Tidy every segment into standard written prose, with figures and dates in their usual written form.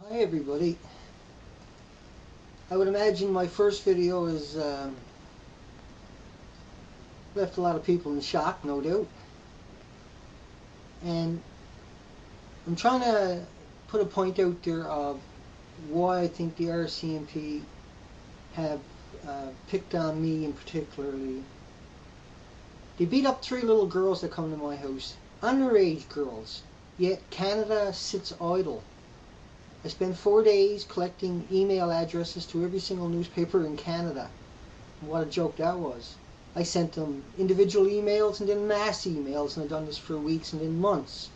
Hi everybody. I would imagine my first video has left a lot of people in shock, no doubt. And I'm trying to put a point out there of why I think the RCMP have picked on me in particularly. They beat up 3 little girls that come to my house, underage girls, yet Canada sits idle. I spent 4 days collecting email addresses to every single newspaper in Canada. What a joke that was. I sent them individual emails and then mass emails, and I've done this for weeks and then months.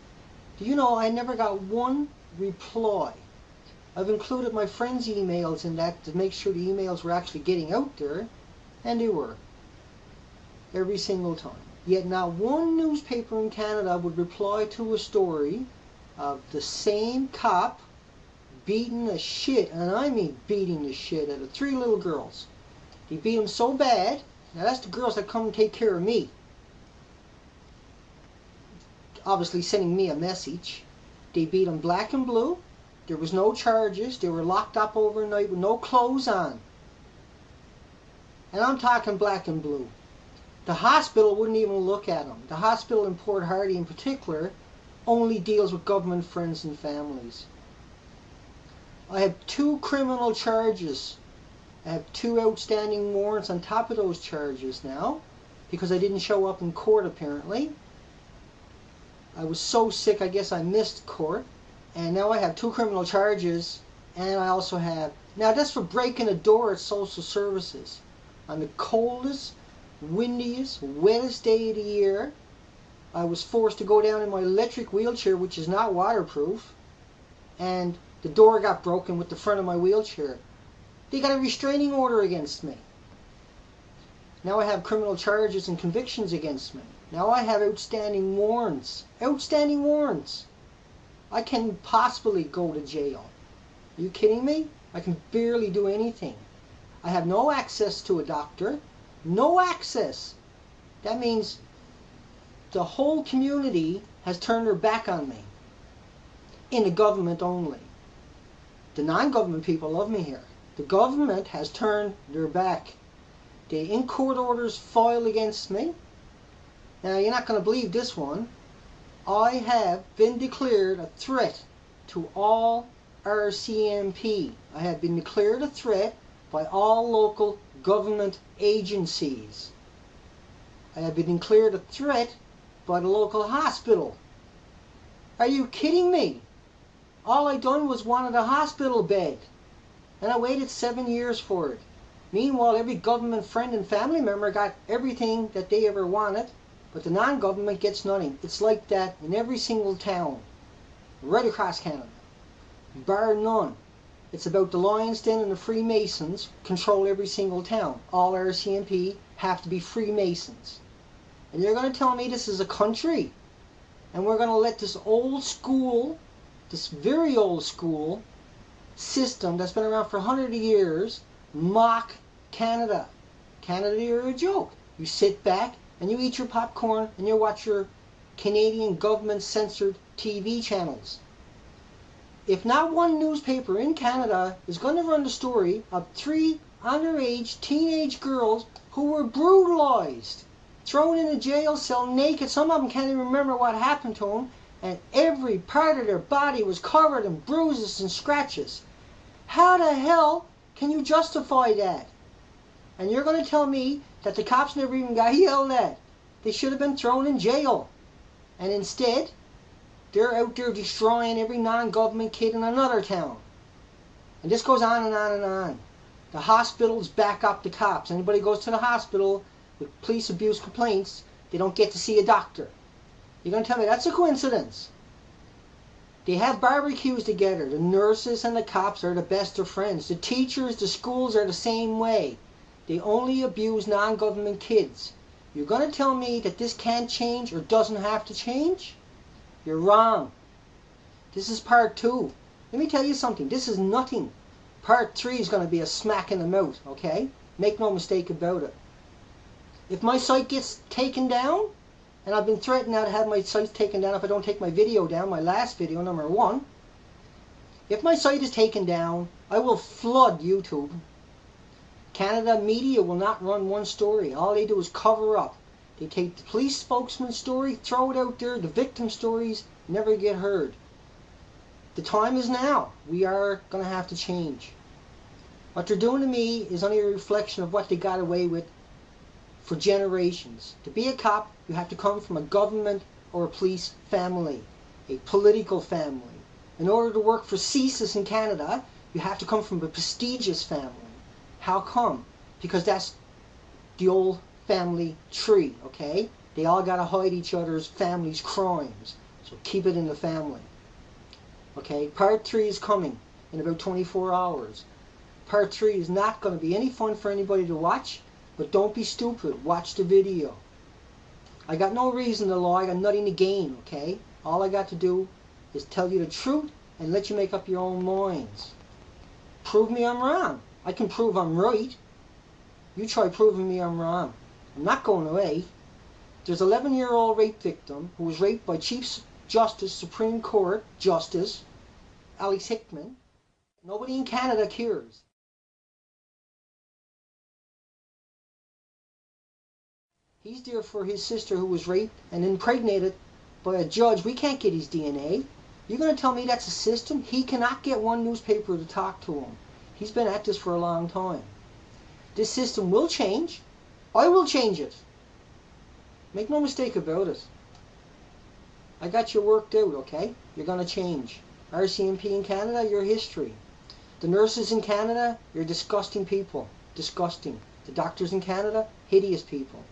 Do you know I never got one reply? I've included my friends' emails in that to make sure the emails were actually getting out there, and they were. Every single time. Yet not one newspaper in Canada would reply to a story of the same cop beating the shit, and I mean beating the shit out of 3 little girls. They beat them so bad. Now that's the girls that come and take care of me. Obviously sending me a message. They beat them black and blue. There was no charges. They were locked up overnight with no clothes on. And I'm talking black and blue. The hospital wouldn't even look at them. The hospital in Port Hardy in particular only deals with government friends and families. I have 2 criminal charges. I have 2 outstanding warrants on top of those charges now because I didn't show up in court apparently. I was so sick I guess I missed court. And now I have 2 criminal charges, and I also have... Now that's for breaking a door at social services. On the coldest, windiest, wettest day of the year, I was forced to go down in my electric wheelchair, which is not waterproof, and the door got broken with the front of my wheelchair. They got a restraining order against me. Now I have criminal charges and convictions against me. Now I have outstanding warrants. Outstanding warrants. I can possibly go to jail. Are you kidding me? I can barely do anything. I have no access to a doctor. No access. That means the whole community has turned their back on me. In the government only. The non-government people love me here. The government has turned their back. The in-court orders filed against me. Now, you're not going to believe this one. I have been declared a threat to all RCMP. I have been declared a threat by all local government agencies. I have been declared a threat by the local hospital. Are you kidding me? All I done was wanted a hospital bed. And I waited 7 years for it. Meanwhile, every government friend and family member got everything that they ever wanted, but the non-government gets nothing. It's like that in every single town, right across Canada, bar none. It's about the Lions Den and the Freemasons control every single town. All RCMP have to be Freemasons. And you're going to tell me this is a country, and we're going to let this old school, this very old school system that's been around for 100 years mock Canada. Canada, you're a joke. You sit back and you eat your popcorn and you watch your Canadian government censored TV channels. If not one newspaper in Canada is going to run the story of 3 underage teenage girls who were brutalized, thrown in a jail cell naked, some of them can't even remember what happened to them, and every part of their body was covered in bruises and scratches. How the hell can you justify that? And you're going to tell me that the cops never even got yelled at. They should have been thrown in jail. And instead, they're out there destroying every non-government kid in another town. And this goes on and on and on. The hospitals back up the cops. Anybody goes to the hospital with police abuse complaints, they don't get to see a doctor. You're going to tell me that's a coincidence? They have barbecues together. The nurses and the cops are the best of friends. The teachers, the schools are the same way. They only abuse non-government kids. You're going to tell me that this can't change or doesn't have to change? You're wrong. This is part 2. Let me tell you something. This is nothing. Part 3 is going to be a smack in the mouth, okay? Make no mistake about it. If my site gets taken down, and I've been threatened now to have my site taken down if I don't take my video down, my last video, number 1. If my site is taken down, I will flood YouTube. Canada media will not run one story. All they do is cover up. They take the police spokesman's story, throw it out there. The victim stories never get heard. The time is now. We are going to have to change. What they're doing to me is only a reflection of what they got away with for generations. To be a cop, you have to come from a government or a police family, a political family. In order to work for CSIS in Canada, you have to come from a prestigious family. How come? Because that's the old family tree, okay? They all got to hide each other's family's crimes. So keep it in the family. Okay, part 3 is coming in about 24 hours. Part 3 is not going to be any fun for anybody to watch, but don't be stupid. Watch the video. I got no reason to lie. I got nothing to gain, okay? All I got to do is tell you the truth and let you make up your own minds. Prove me I'm wrong. I can prove I'm right. You try proving me I'm wrong. I'm not going away. There's an 11-year-old rape victim who was raped by Chief Justice, Supreme Court Justice Alex Hickman. Nobody in Canada cares. He's there for his sister who was raped and impregnated by a judge. We can't get his DNA. You're going to tell me that's a system? He cannot get one newspaper to talk to him. He's been at this for a long time. This system will change. I will change it. Make no mistake about it. I got you worked out, okay? You're going to change. RCMP in Canada, your history. The nurses in Canada, you're disgusting people. Disgusting. The doctors in Canada, hideous people.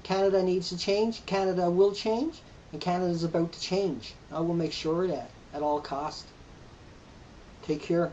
Canada needs to change. Canada will change. And Canada is about to change. I will make sure of that at all costs. Take care.